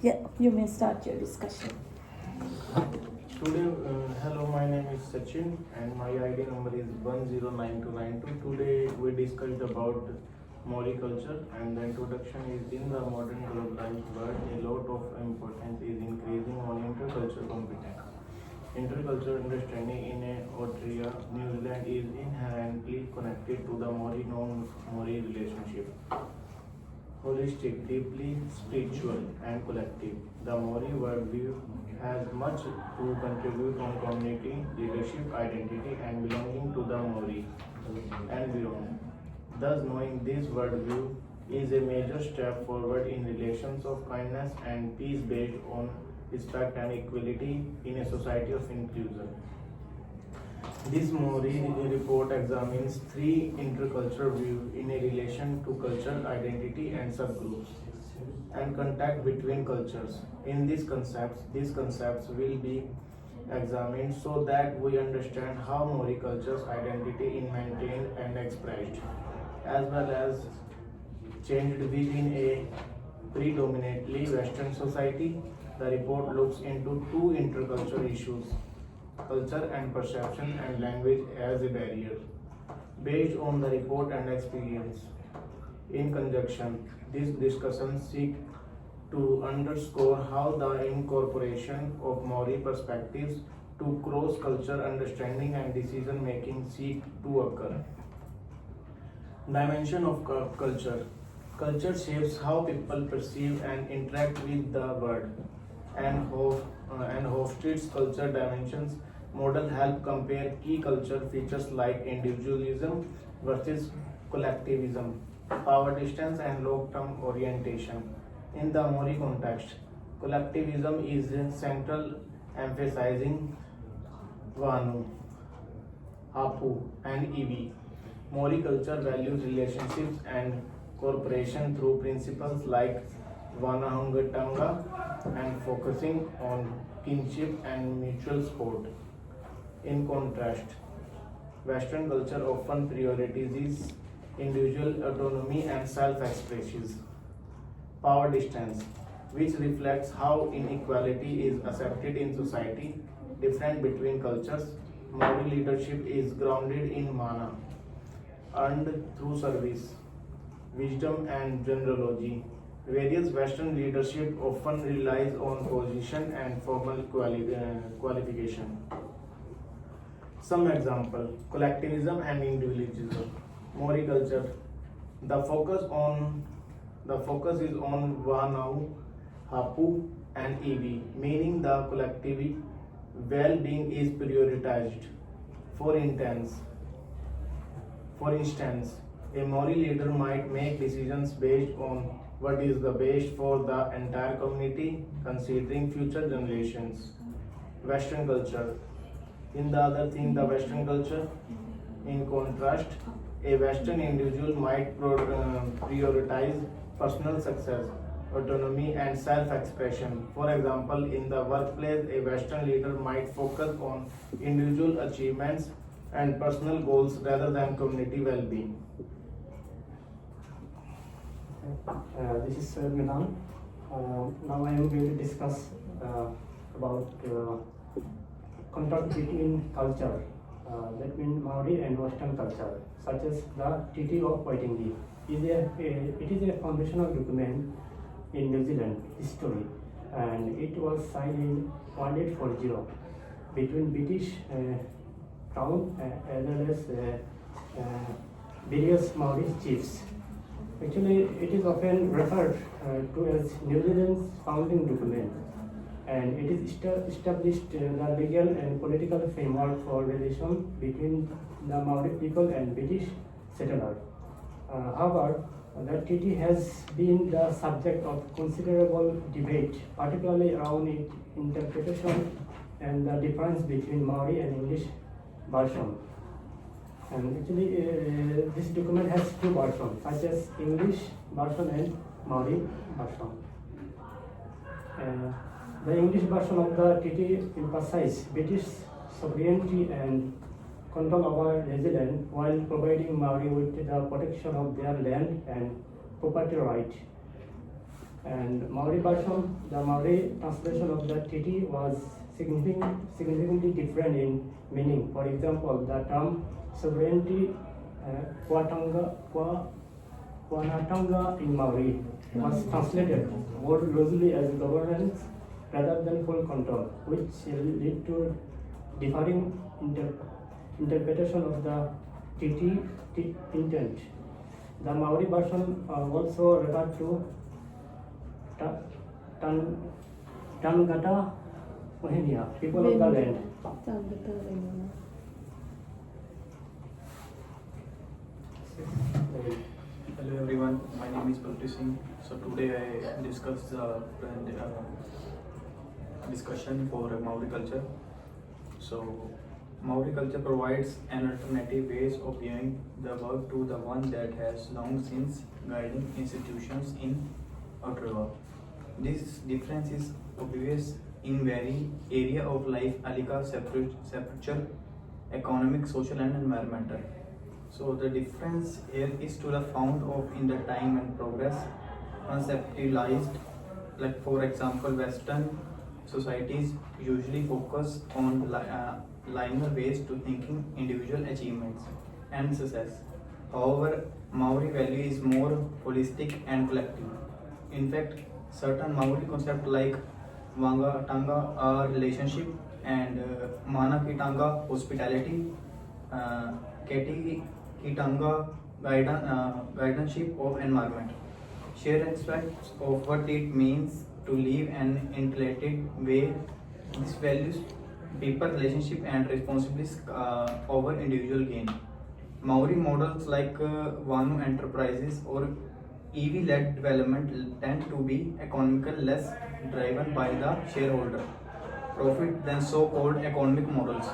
Yeah, you may start your discussion. Today, hello, my name is Sachin and my ID number is 109292. Today we discussed about Maori culture, and the introduction is: in the modern globalized world, a lot of importance is increasing on intercultural competence. Intercultural understanding in Australia, New Zealand is inherently connected to the Maori non-Maori relationship. Holistic, deeply spiritual, and collective. The Maori worldview has much to contribute on community, leadership, identity, and belonging to the Maori and beyond. Thus, knowing this worldview is a major step forward in relations of kindness and peace based on respect and equality in a society of inclusion. This Maori report examines three intercultural views in a relation to cultural identity and subgroups and contact between cultures. In these concepts will be examined so that we understand how Maori culture's identity is maintained and expressed, as well as changed within a predominantly Western society. The report looks into two intercultural issues: culture and perception, and language as a barrier. Based on the report and experience, in conjunction, these discussions seek to underscore how the incorporation of Maori perspectives to cross-cultural understanding and decision-making seek to occur. Dimension of culture. Culture shapes how people perceive and interact with the world, and Hofstede's culture dimensions model help compare key culture features like individualism versus collectivism, power distance, and long-term orientation. In the Maori context, collectivism is central, emphasizing Vanu, Hapu, and Iwi. Maori culture values relationships and cooperation through principles like Vanahungatanga and focusing on kinship and mutual support. In contrast, Western culture often prioritizes individual autonomy and self-expression. Power distance, which reflects how inequality is accepted in society, different between cultures. Maori leadership is grounded in mana, earned through service, wisdom, and generosity. Various Western leadership often relies on position and formal qualification. Some example: collectivism and individualism. Maori culture. The focus is on Wanau, Hapu, and Iwi, meaning the collective well-being is prioritized. For instance, a Maori leader might make decisions based on what is the best for the entire community, considering future generations. Western culture. The Western culture, in contrast, a Western individual might prioritize personal success, autonomy, and self-expression. For example, in the workplace, a Western leader might focus on individual achievements and personal goals rather than community well-being. This is Milan. Now I am going to discuss about contrast between culture, that means Maori and Western culture, such as the Treaty of Waitangi. It is a foundational document in New Zealand history, and it was signed in 1840 between British Crown as well as various Maori chiefs. Actually, it is often referred to as New Zealand's founding document, and it is established the legal and political framework for relation between the Maori people and British settlers. However, the treaty has been the subject of considerable debate, particularly around its interpretation and the difference between Maori and English version. And actually, this document has two versions, such as English version and Maori version. The English version of the treaty emphasizes British sovereignty and control over New Zealand while providing Maori with the protection of their land and property right. And Maori version, the Maori translation of the treaty was significantly different in meaning. For example, the term sovereignty, Wanatanga in Maori, was translated more loosely as governance rather than full control, which led to differing interpretation of the treaty intent. The Maori version also referred to Tangata Mohenia, people of the land. Hello everyone, my name is Balti Singh. So today I discuss the discussion for Maori culture. So Maori culture provides an alternative ways of viewing the world to the one that has long since guiding institutions in Aotearoa. This difference is obvious in very area of life, alika, spiritual, economic, social and environmental. So the difference here is to the found of in the time and progress conceptualized. Like for example, Western societies usually focus on linear ways to thinking individual achievements and success. However, Maori value is more holistic and collective. In fact, certain Maori concepts like Wanga Tanga are relationship and Mana Kitanga hospitality, Keti Kitanga guardianship of environment. Share aspects of what it means to live an integrated way. This values people relationship and responsibilities over individual gain. Maori models like Vanu enterprises or EV-led development tend to be economical, less driven by the shareholder profit than so-called economic models.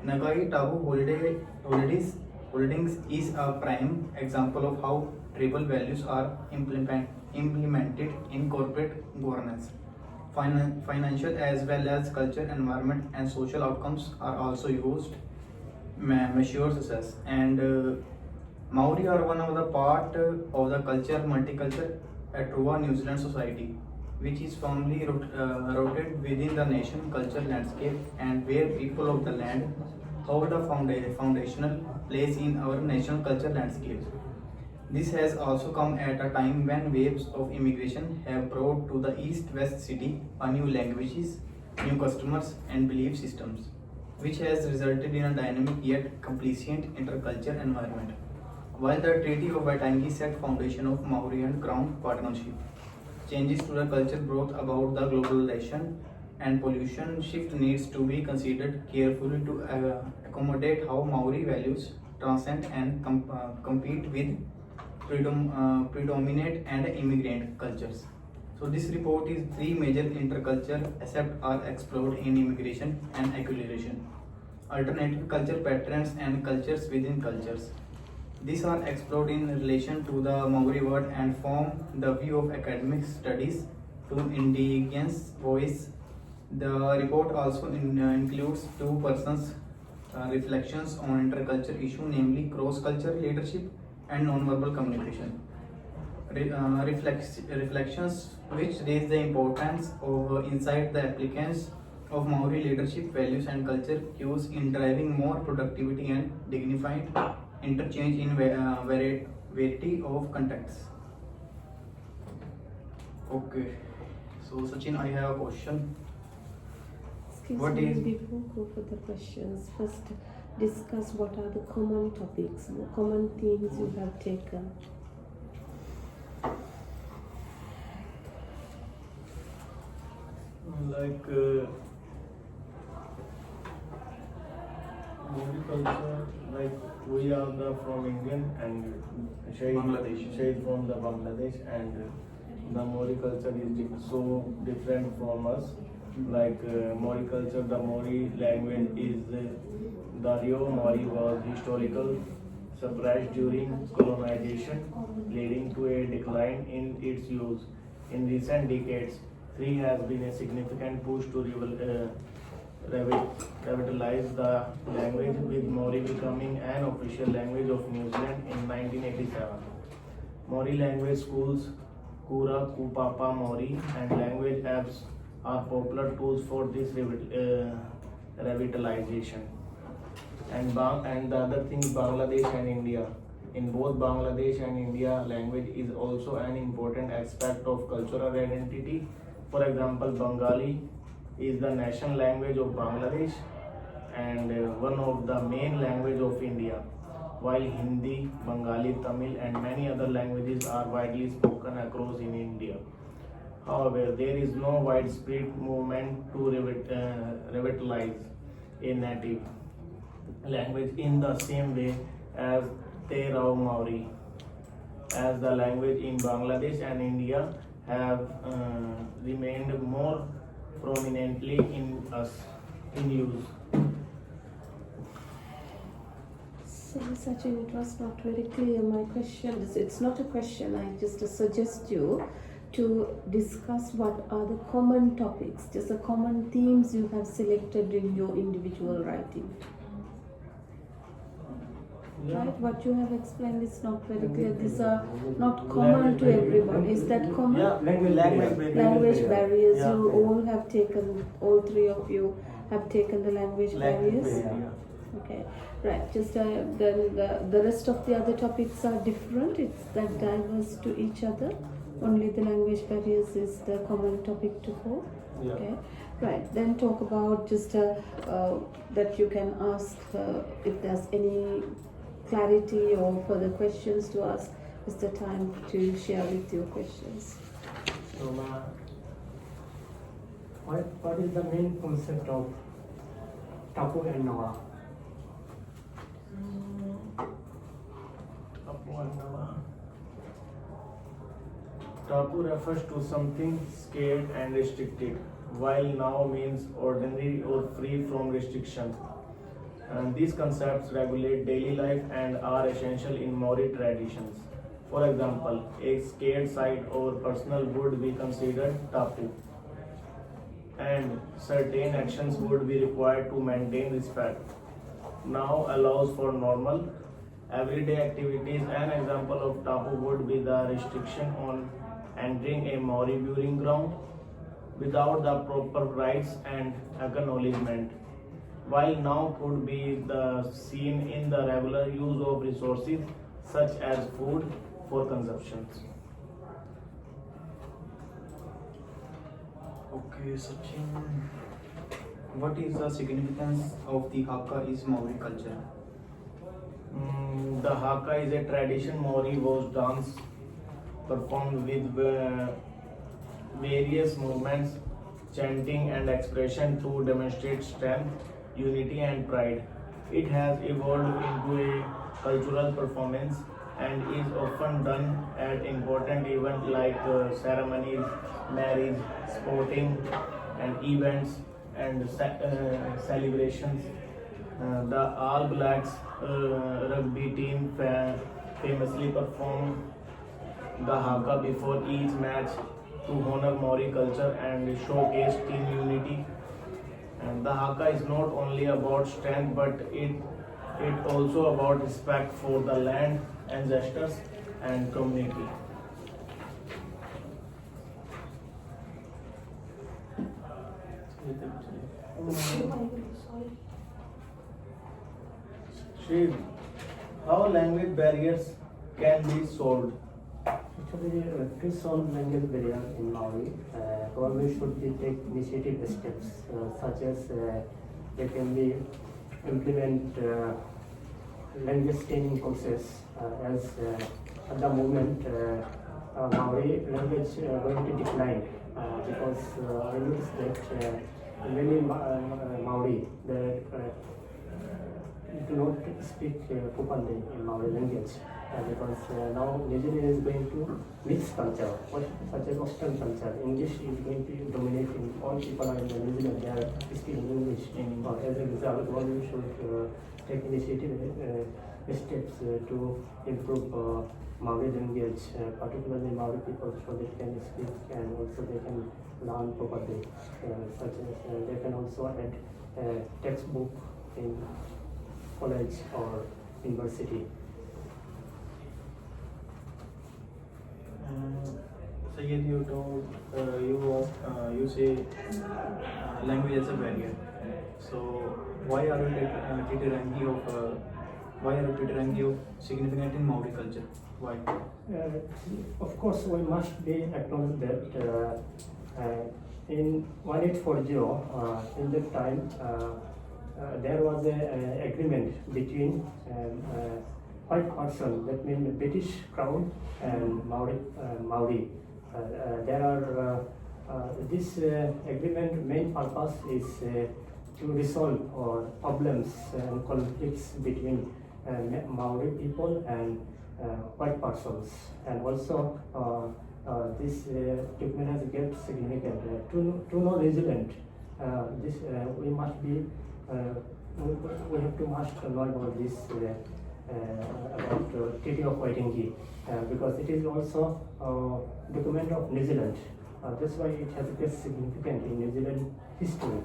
Nagai Tabu Holidays Holdings is a prime example of how tribal values are implemented in corporate governance. Financial as well as culture, environment, and social outcomes are also used measure success. And Maori are one of the part of the culture multicultural Aotearoa New Zealand society, which is firmly rooted within the nation culture landscape and where people of the land hold a foundational place in our national culture landscape. This has also come at a time when waves of immigration have brought to the east-west city a new languages, new customers and belief systems, which has resulted in a dynamic yet complacent intercultural environment. While the Treaty of Waitangi set foundation of Maori and Crown partnership, changes to the culture brought about the globalization and pollution shift needs to be considered carefully to accommodate how Maori values transcend and compete with predominant and immigrant cultures. So this report is three major intercultural aspects are explored in immigration and acculturation, alternative culture patterns and cultures within cultures. These are explored in relation to the Maori word and form the view of academic studies to indigenous voice. The report also includes two persons' reflections on intercultural issue, namely cross-cultural leadership and non-verbal communication. Reflections which raise the importance of insight the applicants of Maori leadership values and culture cues in driving more productivity and dignified interchange in variety of contexts. Okay, so Sachin, I have a question. Excuse What me, is- before go for the questions, first discuss what are the common topics, the common themes you have taken. Like Maori culture, like we are from Indian and Bangladesh. She is from the Bangladesh and the Maori culture is so different from us. Like Maori culture, the Maori language is the Rio Maori was historical suppressed during colonization, leading to a decline in its use. In recent decades, there has been a significant push to revitalize the language, with Maori becoming an official language of New Zealand in 1987. Maori language schools, Kura, Kupapa, Maori, and language apps are popular tools for this revitalization. And the other thing, Bangladesh and India. In both Bangladesh and India, language is also an important aspect of cultural identity. For example, Bengali is the national language of Bangladesh and one of the main language of India, while Hindi, Bengali, Tamil, and many other languages are widely spoken across in India. However, there is no widespread movement to revitalize a native language in the same way as Terao Maori, as the language in Bangladesh and India have remained more prominently in use. So, Sachin, it was not very clear. My question is, it's not a question, I just suggest you to discuss what are the common topics, just the common themes you have selected in your individual writing. Right? What you have explained is not very clear. These are not common to everyone. Is that common? Yeah, Language barriers. Yeah. You all have taken, all three of you have taken the language barriers. Okay, right. Just then the rest of the other topics are different. It's that diverse to each other. Only the language barriers is the common topic to hold. Yeah. Okay, right. Then talk about just that you can ask if there's any clarity or further questions to ask. Is the time to share with your questions. So, What is the main concept of tapu and nawa? Tapu refers to something scared and restricted, while now means ordinary or free from restriction. And these concepts regulate daily life and are essential in Maori traditions. For example, a scared site or personal would be considered tapu, and certain actions would be required to maintain respect. Now allows for normal, everyday activities. An example of tapu would be the restriction on entering a Maori burying ground without the proper rites and acknowledgement, while now could be seen in the regular use of resources such as food for consumption. Okay, Sachin. What is the significance of the haka is Maori culture? The haka is a tradition Maori was dance performed with various movements, chanting and expression to demonstrate strength, unity and pride. It has evolved into a cultural performance and is often done at important events like ceremonies, marriage, sporting and events and celebrations. The All Blacks rugby team famously perform the haka before each match to honor Maori culture and showcase team unity. And the haka is not only about strength, but it also about respect for the land, ancestors, and community. Shri, how language barriers can be solved? Actually, to solve language barrier in Maori, government should take initiative steps such as they can be implement language training courses as at the moment Maori language going to decline because I noticed that many Maori they do not speak properly in Maori language. Because now New Zealand is going to mix culture, such as Western culture. English is going to dominate in all people in New Zealand. They are speaking English. As a result, one should take initiative steps to improve Maori language, particularly Maori people, so they can speak and also they can learn properly. Such as they can also add textbook in college or university. Sayed, you told you say language as a barrier. So why are Titirangi significant in Maori culture? Why? Of course, we must be acknowledged that in 1840, in that time, there was a agreement between white person, that means the British Crown, and Maori. There are this agreement main purpose is to resolve problems and conflicts between Maori people and white persons, and also this document has great significance to know resident. This we must be we have to must know about this about Treaty of Waitangi because it is also document of New Zealand. That's why it has great significance in New Zealand history.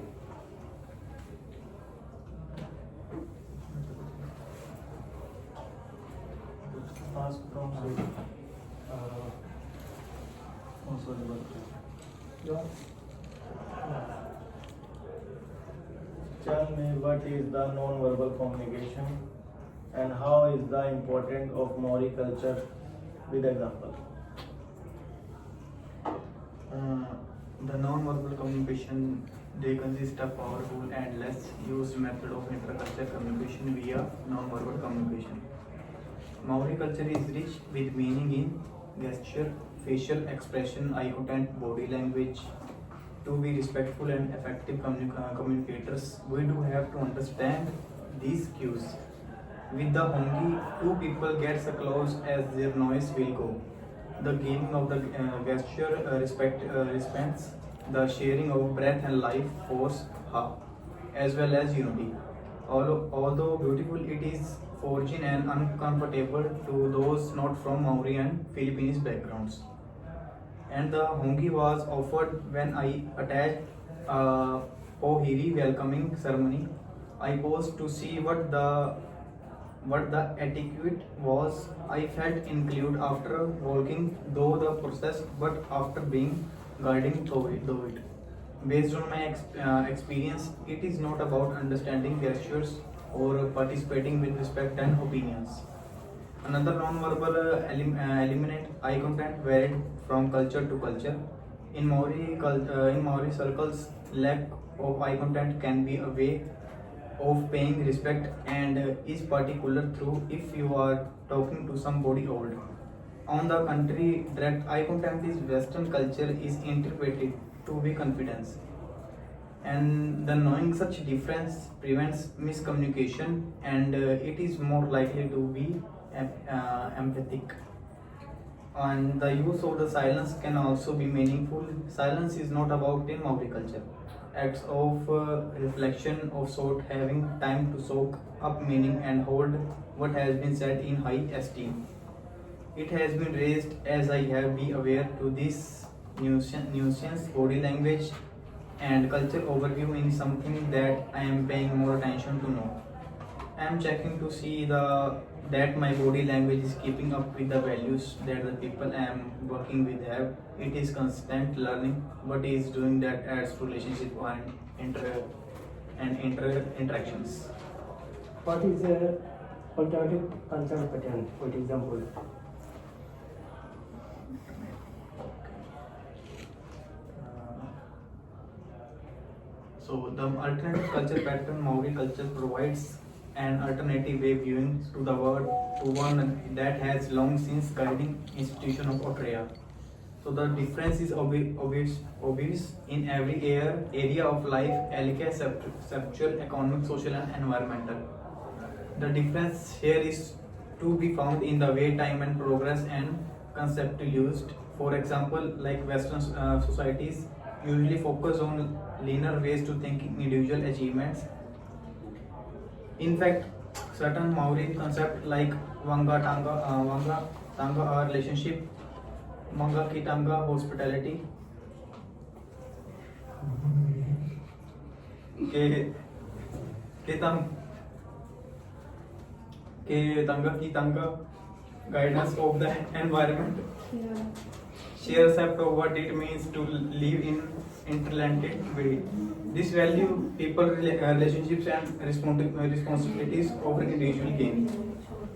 Ask from Sid. Tell me what is the non-verbal communication and how is the importance of Maori culture with example. The non-verbal communication, they consist of powerful and less used method of intercultural communication via non-verbal communication. Maori culture is rich with meaning in gesture, facial expression, eye contact, body language. To be respectful and effective communicators, we do have to understand these cues. With the hongi, two people get close as their noise will go. The giving of the gesture respects the sharing of breath and life force, as well as unity. Although beautiful, it is foreign and uncomfortable to those not from Maori and Philippines backgrounds. And the hongi was offered when I attached a pohiri welcoming ceremony. I paused to see what the etiquette was. I felt included after walking through the process, but after being guiding through it. Based on my experience, it is not about understanding gestures or participating with respect and opinions. Another non-verbal element, eye contact, varied from culture to culture. In Maori circles, lack of eye contact can be a way of paying respect and is particular through if you are talking to somebody old. On the contrary, direct eye contact is Western culture is interpreted to be confidence. And the knowing such difference prevents miscommunication and it is more likely to be empathic. And the use of the silence can also be meaningful. Silence is not about in Maori culture. Acts of reflection of sort, having time to soak up meaning and hold what has been said in high esteem. It has been raised as I have been aware to this nuisance, body language and culture overview in something that I am paying more attention to know. I am checking to see that my body language is keeping up with the values that the people I am working with have. It is constant learning, but is doing that as relationship and interactions. What is a alternative cultural pattern, for example? So the alternative culture pattern Maori culture provides an alternative way viewing to the world to one that has long since guiding institution of Otrea. So the difference is obvious in every area of life, sexual, economic, social and environmental. The difference here is to be found in the way time and progress and concept used. For example, like Western societies usually focus on linear ways to thinking individual achievements. In fact, certain Maori concepts like Wanga Tanga are relationship, Manga Kitanga hospitality, ke Tanga Ki Tanga guidance of the environment. Yeah. shares accept of what it means to live in interrelated way. This value, people, relationships, and responsibilities offer individual gain.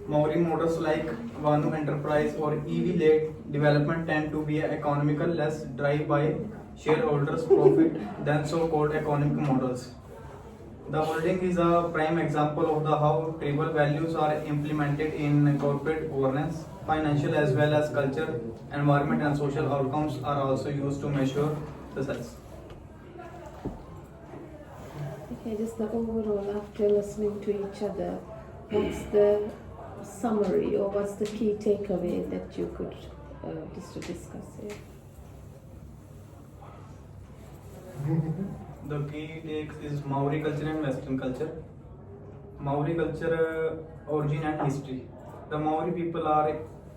Maori models like Vanu Enterprise or EV-led development tend to be economical, less driven by shareholders' profit than so-called economic models. The holding is a prime example of the how tribal values are implemented in corporate governance, financial as well as culture, environment and social outcomes are also used to measure success. Okay, just the overall, after listening to each other, what's the summary or what's the key takeaway that you could just to discuss here? The key takes is Maori culture and Western culture. Maori culture origin and history. The Maori people are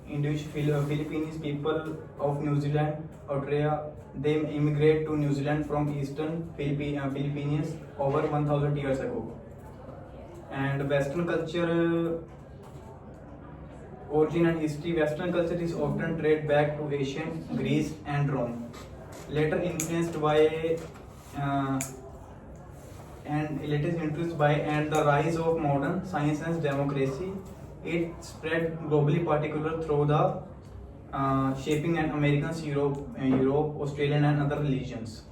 indigenous Philippines people of New Zealand, Australia. They immigrated to New Zealand from eastern Philippines over 1000 years ago. And Western culture origin and history. Western culture is often traced back to ancient Greece and Rome. Later influenced by and the rise of modern science and democracy, it spread globally, particularly through the shaping and Americans, Europe, Australian, and other religions.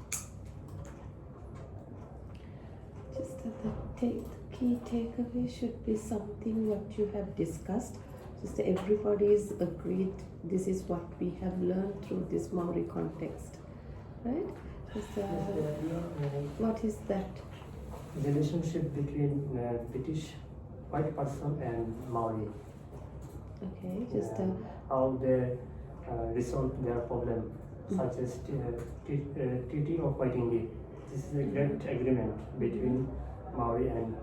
Just the key takeaway should be something what you have discussed. Just everybody is agreed. This is what we have learned through this Maori context, right? Just, what is that? Relationship between British white person and Maori. Okay, just How they resolve their problem, such as Treaty of Waitangi. This is a great agreement between Maori and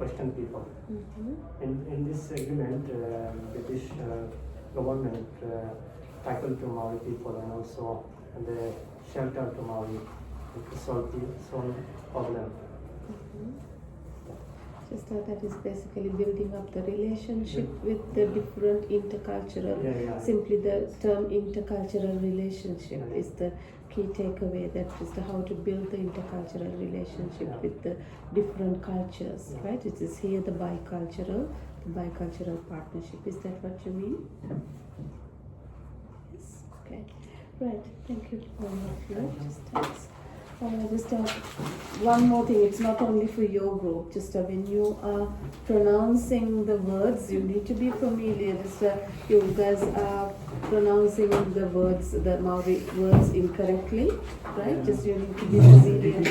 Western people. In this agreement, British government tackled to Maori people and also the shelter to Maori to solve problem. just that is basically building up the relationship with the different intercultural. Simply the term intercultural relationship is the key takeaway. That is how to build the intercultural relationship with the different cultures, right? It is here the bicultural partnership. Is that what you mean? Yes. Okay. Right. Thank you all of you. Just one more thing. It's not only for your group. Just when you are pronouncing the words, you need to be familiar. Just you guys are pronouncing the words, the Maori words incorrectly, right? Just you need to be familiar.